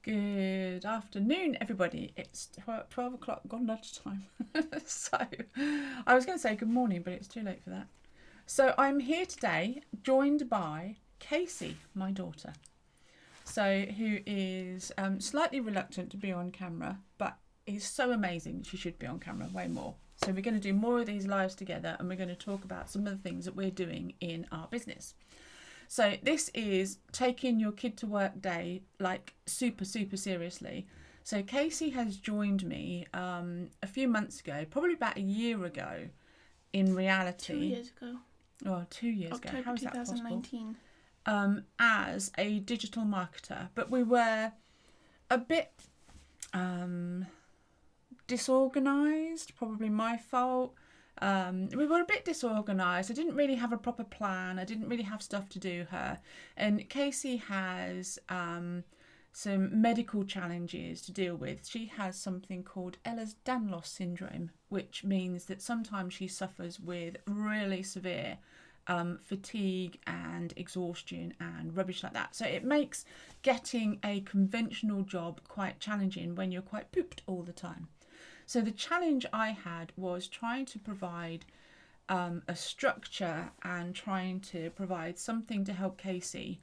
Good afternoon, everybody. It's 12 o'clock, gone lunchtime. So I was going to say good morning, but it's too late for that. So I'm here today joined by Casey, my daughter, who is slightly reluctant to be on camera, but is so amazing she should be on camera way more. So we're going to do more of these lives together, and we're going to talk about some of the things that we're doing in our business. So this is taking your kid to work day like super seriously. So Casey has joined me a few months ago, probably about a year ago in reality. 2 years ago. Oh, 2 years October ago. How is that possible? 2019. As a digital marketer, but we were a bit disorganised, probably my fault. We were a bit disorganised. I didn't really have a proper plan. I didn't really have stuff to do her. And Casey has some medical challenges to deal with. She has something called Ehlers-Danlos syndrome, which means that sometimes she suffers with really severe fatigue and exhaustion and rubbish like that. So it makes getting a conventional job quite challenging when you're quite pooped all the time. So the challenge I had was trying to provide a structure and trying to provide something to help Casey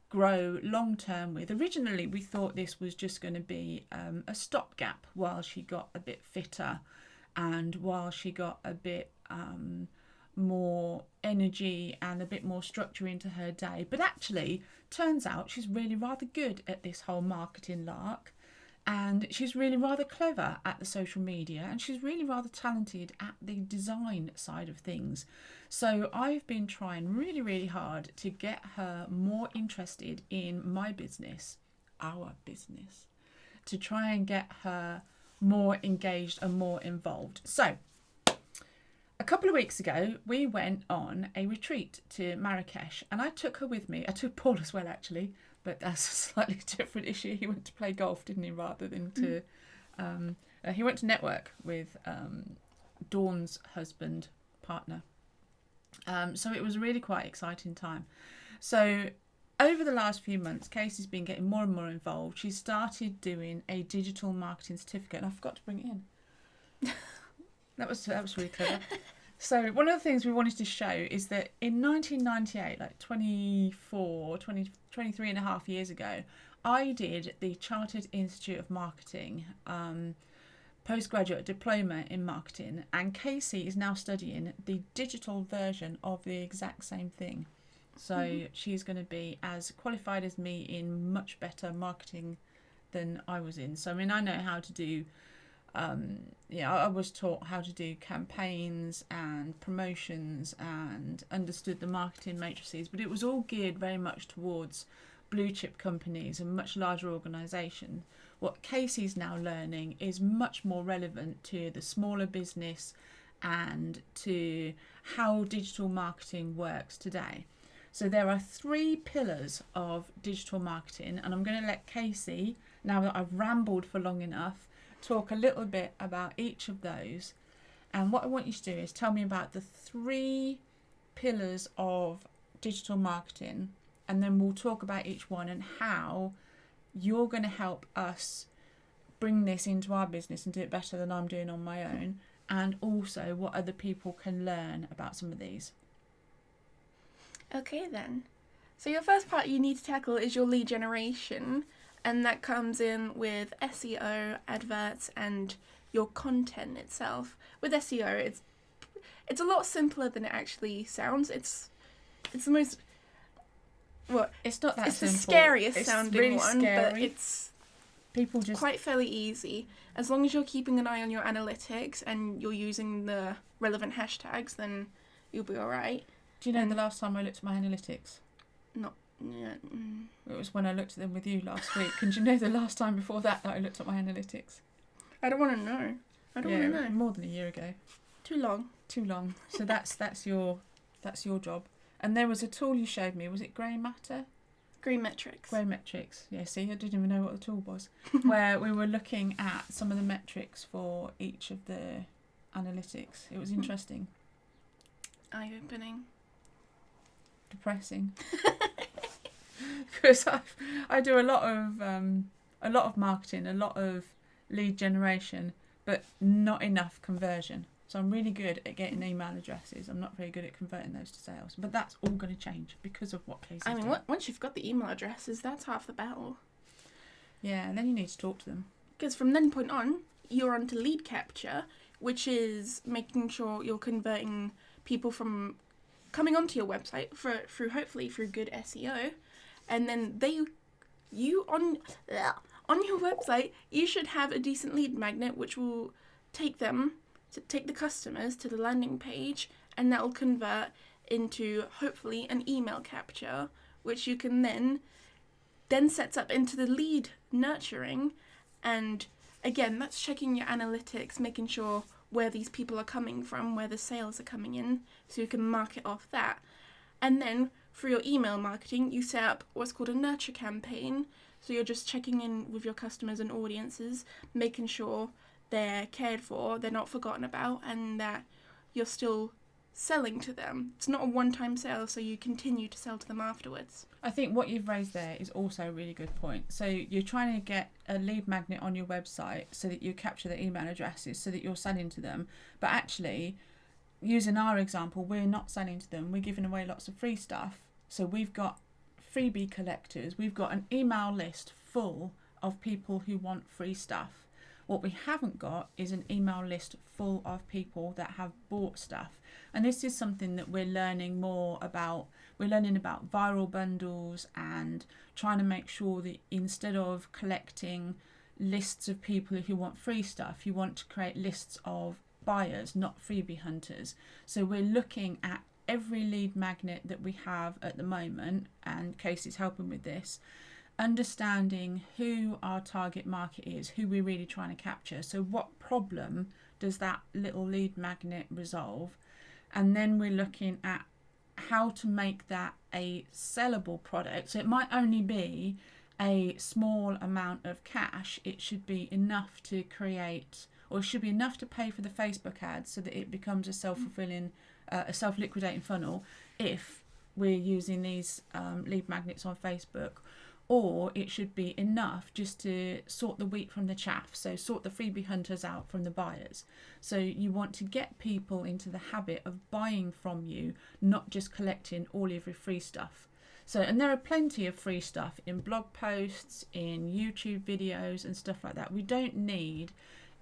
grow long term with. Originally, we thought this was just going to be a stopgap while she got a bit fitter and while she got a bit more energy and a bit more structure into her day. But actually, turns out she's really rather good at this whole marketing lark. And she's really rather clever at the social media, and she's really rather talented at the design side of things. So I've been trying really hard to get her more interested in my business, our business, to try and get her more engaged and more involved. So a couple of weeks ago, we went on a retreat to Marrakesh, and I took her with me. I took Paul as well, actually. But that's a slightly different issue. He went to play golf, didn't he, rather than to... he went to network with Dawn's husband, partner. So it was a really quite exciting time. So over the last few months, Casey's been getting more and more involved. She started doing a digital marketing certificate, and I forgot to bring it in. That was really clever. So one of the things we wanted to show is that in 1998, like 23 and a half years ago, I did the Chartered Institute of Marketing postgraduate diploma in marketing, and Casey is now studying the digital version of the exact same thing. So she's going to be as qualified as me in much better marketing than I was in. So I mean, I know how to do I was taught how to do campaigns and promotions and understood the marketing matrices, but it was all geared very much towards blue chip companies and much larger organisations. What Casey's now learning is much more relevant to the smaller business and to how digital marketing works today. So there are 3 pillars of digital marketing, and I'm going to let Casey, now that I've rambled for long enough, talk a little bit about each of those. And what I want you to do is tell me about the 3 pillars of digital marketing, and then we'll talk about each one and how you're going to help us bring this into our business and do it better than I'm doing on my own, and also what other people can learn about some of these. Okay then. So your first part you need to tackle is your lead generation. And that comes in with SEO, adverts, and your content itself. With SEO, it's a lot simpler than it actually sounds. It's the most it's not that simple. It's the scariest it's sounding really one, scary. But it's people just quite fairly easy. As long as you're keeping an eye on your analytics and you're using the relevant hashtags, then you'll be all right. Do you know the last time I looked at my analytics? Not. Yeah. It was when I looked at them with you last week. And do you know the last time before that I looked at my analytics? I don't want to know. I don't want to know. More than a year ago. Too long. So that's your job. And there was a tool you showed me. Was it Grey Matter? Grey Metrics. Grey Metrics. Yeah. See, I didn't even know what the tool was. Where we were looking at some of the metrics for each of the analytics. It was interesting. Eye-opening. Depressing. Because I do a lot of a lot of marketing, a lot of lead generation, but not enough conversion. So I'm really good at getting email addresses. I'm not very good at converting those to sales. But that's all going to change because of what Casey's doing. Once you've got the email addresses, that's half the battle. Yeah, and then you need to talk to them. Because from then point on, you're on to lead capture, which is making sure you're converting people from coming onto your website hopefully through good SEO, and then on your website you should have a decent lead magnet which will take the customers to the landing page, and that will convert into hopefully an email capture, which you can then sets up into the lead nurturing. And again, that's checking your analytics, making sure where these people are coming from, where the sales are coming in, so you can mark it off that. And then for your email marketing, you set up what's called a nurture campaign. So you're just checking in with your customers and audiences, making sure they're cared for, they're not forgotten about, and that you're still selling to them. It's not a one-time sale, so you continue to sell to them afterwards. I think what you've raised there is also a really good point. So you're trying to get a lead magnet on your website so that you capture their email addresses so that you're selling to them. But actually, using our example, we're not selling to them. We're giving away lots of free stuff. So we've got freebie collectors. We've got an email list full of people who want free stuff. What we haven't got is an email list full of people that have bought stuff. And this is something that we're learning more about. We're learning about viral bundles and trying to make sure that instead of collecting lists of people who want free stuff, you want to create lists of buyers, not freebie hunters. So we're looking at every lead magnet that we have at the moment, and Casey's helping with this, understanding who our target market is, who we're really trying to capture. So what problem does that little lead magnet resolve? And then we're looking at how to make that a sellable product. So it might only be a small amount of cash. It should be enough to create, or it should be enough to pay for the Facebook ads so that it becomes a self-fulfilling, a self-liquidating funnel if we're using these lead magnets on Facebook. Or it should be enough just to sort the wheat from the chaff, so sort the freebie hunters out from the buyers. So you want to get people into the habit of buying from you, not just collecting all of your free stuff. So, and there are plenty of free stuff in blog posts, in YouTube videos and stuff like that. We don't need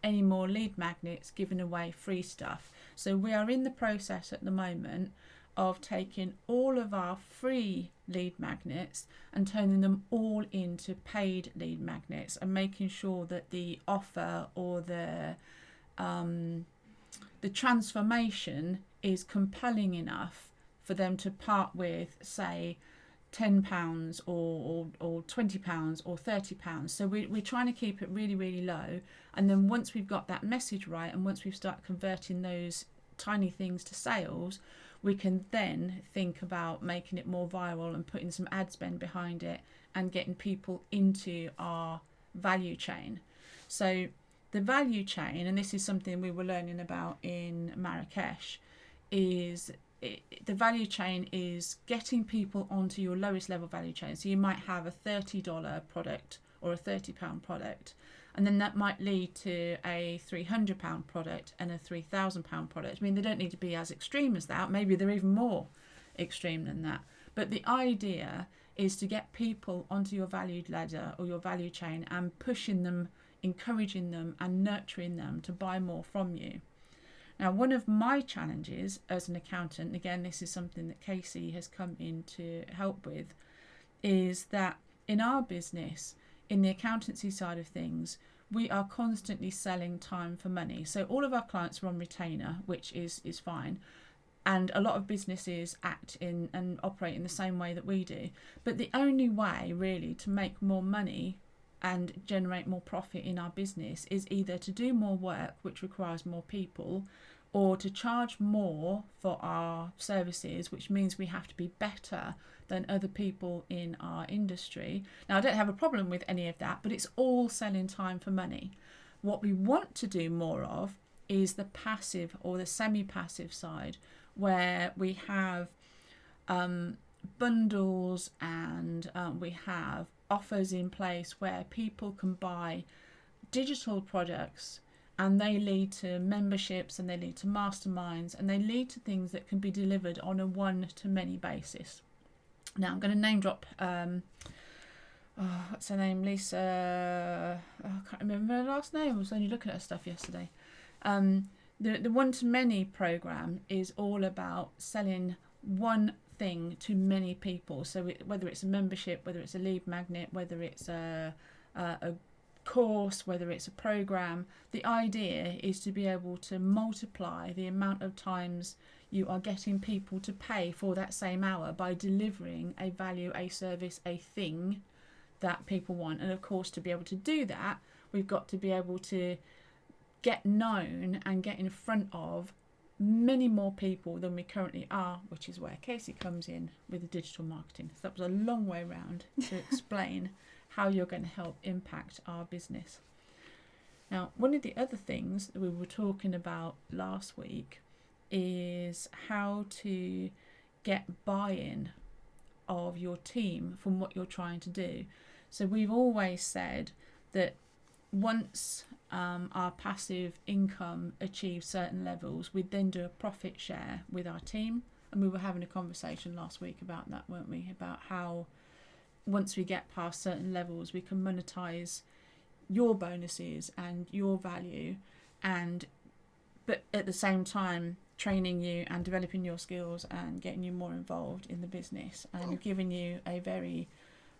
any more lead magnets giving away free stuff. So we are in the process at the moment of taking all of our free lead magnets and turning them all into paid lead magnets, and making sure that the offer or the transformation is compelling enough for them to part with, say, £10 or £20 or £30. So we're trying to keep it really, really low. And then once we've got that message right, and once we've started converting those tiny things to sales, we can then think about making it more viral and putting some ad spend behind it and getting people into our value chain. So the value chain, and this is something we were learning about in Marrakesh, is the value chain is getting people onto your lowest level value chain. So you might have a $30 product or a £30 product, and then that might lead to a £300 product and a £3,000 product. I mean, they don't need to be as extreme as that. Maybe they're even more extreme than that. But the idea is to get people onto your value ladder or your value chain and pushing them, encouraging them and nurturing them to buy more from you. Now, one of my challenges as an accountant, again, this is something that Casey has come in to help with, is that in our business, in the accountancy side of things, we are constantly selling time for money. So all of our clients are on retainer, which is fine. And a lot of businesses act in and operate in the same way that we do. But the only way really to make more money and generate more profit in our business is either to do more work, which requires more people, or to charge more for our services, which means we have to be better than other people in our industry. Now, I don't have a problem with any of that, but it's all selling time for money. What we want to do more of is the passive or the semi-passive side, where we have bundles and we have offers in place where people can buy digital products, and they lead to memberships, and they lead to masterminds, and they lead to things that can be delivered on a one-to-many basis. Now, I'm going to name drop, what's her name? Lisa, I can't remember her last name. I was only looking at her stuff yesterday. The one-to-many program is all about selling one thing to many people. So whether it's a membership, whether it's a lead magnet, whether it's a course, whether it's a program, the idea is to be able to multiply the amount of times you are getting people to pay for that same hour by delivering a value, a service, a thing that people want. And of course, to be able to do that, we've got to be able to get known and get in front of many more people than we currently are, which is where Casey comes in with the digital marketing. So that was a long way round to explain how you're going to help impact our business. Now, one of the other things that we were talking about last week is how to get buy-in of your team from what you're trying to do. So we've always said that once our passive income achieves certain levels, we'd then do a profit share with our team. And we were having a conversation last week about that, weren't we? About how once we get past certain levels, we can monetize your bonuses and your value, but at the same time training you and developing your skills and getting you more involved in the business and giving you a very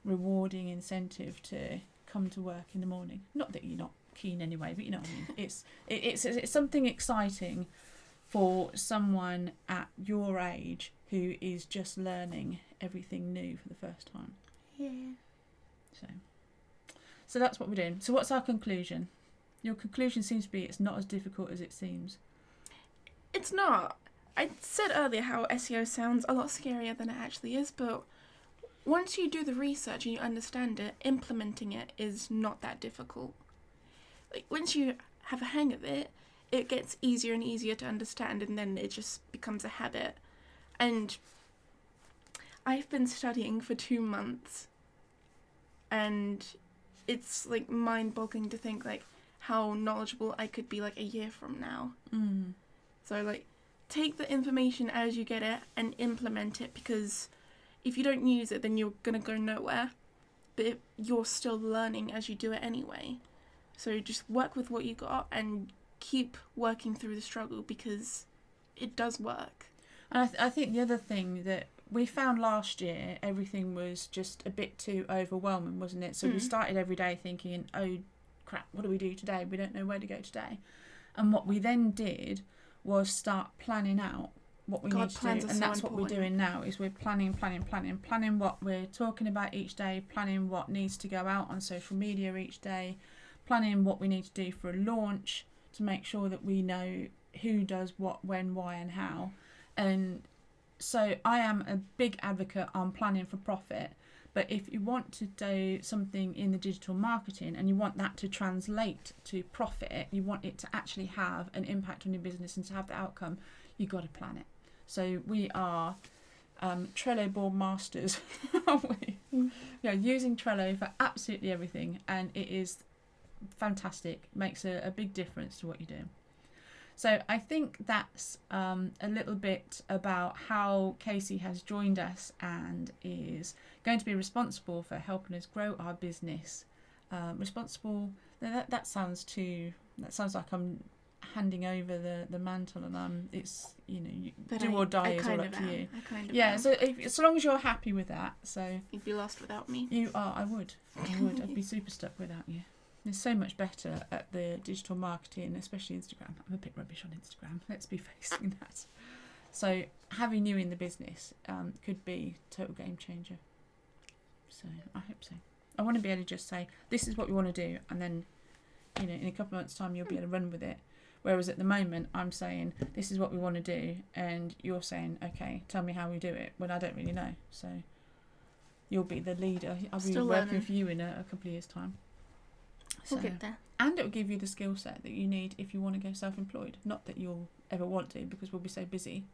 rewarding incentive to come to work in the morning. Not that you're not keen anyway, but you know what I mean. It's something exciting for someone at your age who is just learning everything new for the first time. Yeah. So that's what we're doing. So what's our conclusion? Your conclusion seems to be it's not as difficult as it seems. It's not. I said earlier how SEO sounds a lot scarier than it actually is, but once you do the research and you understand it, implementing it is not that difficult. Like, once you have a hang of it, it gets easier and easier to understand, and then it just becomes a habit. And I've been studying for 2 months, and it's like mind-boggling to think like how knowledgeable I could be like a year from now. So like, take the information as you get it and implement it, because if you don't use it, then you're gonna go nowhere. But you're still learning as you do it anyway. So just work with what you got and keep working through the struggle, because it does work. And I think the other thing that we found last year, everything was just a bit too overwhelming, wasn't it? So we started every day thinking, oh crap, what do we do today? We don't know where to go today. And what we then did was start planning out what we need to do. And that's what we're doing now, is we're planning what we're talking about each day, planning what needs to go out on social media each day, planning what we need to do for a launch to make sure that we know who does what, when, why and how. And so I am a big advocate on planning for profit. But if you want to do something in the digital marketing and you want that to translate to profit, you want it to actually have an impact on your business and to have the outcome, you've got to plan it. So we are Trello board masters, aren't we? Yeah, using Trello for absolutely everything, and it is fantastic. Makes a big difference to what you're doing. So I think that's a little bit about how Casey has joined us and is going to be responsible for helping us grow our business. Responsible, that sounds like I'm handing over the mantle, and it's, you know, do or die is all up to you. Yeah, so so long as you're happy with that. So you'd be lost without me. You are. I would. I'd be super stuck without you. They're so much better at the digital marketing, especially Instagram. I'm a bit rubbish on Instagram, let's be facing that. So having you in the business could be a total game changer. So I hope so. I want to be able to just say, this is what we want to do, and then, you know, in a couple of months' time you'll be able to run with it. Whereas at the moment I'm saying, this is what we want to do, and you're saying, okay, tell me how we do it, when I don't really know. So you'll be the leader. I'll be working for you in a couple of years' time. We'll get there. And it will give you the skill set that you need if you want to go self-employed. Not that you'll ever want to, because we'll be so busy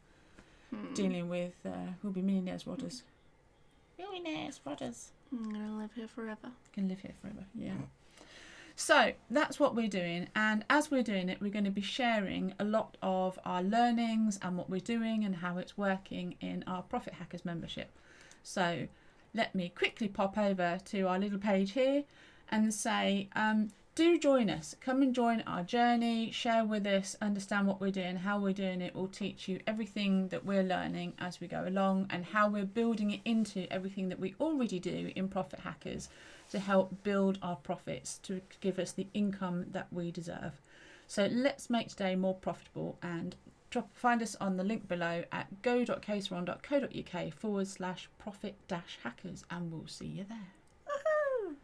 dealing with, we'll be millionaires rodders. Millionaires rodders. I'm going to live here forever. Can live here forever, yeah. So that's what we're doing, and as we're doing it, we're going to be sharing a lot of our learnings and what we're doing and how it's working in our Profit Hackers membership. So let me quickly pop over to our little page here and say, do join us. Come and join our journey, share with us, understand what we're doing, how we're doing it. We'll teach you everything that we're learning as we go along and how we're building it into everything that we already do in Profit Hackers to help build our profits, to give us the income that we deserve. So let's make today more profitable, and find us on the link below at go.caseron.co.uk/profit-hackers, and we'll see you there. Woohoo!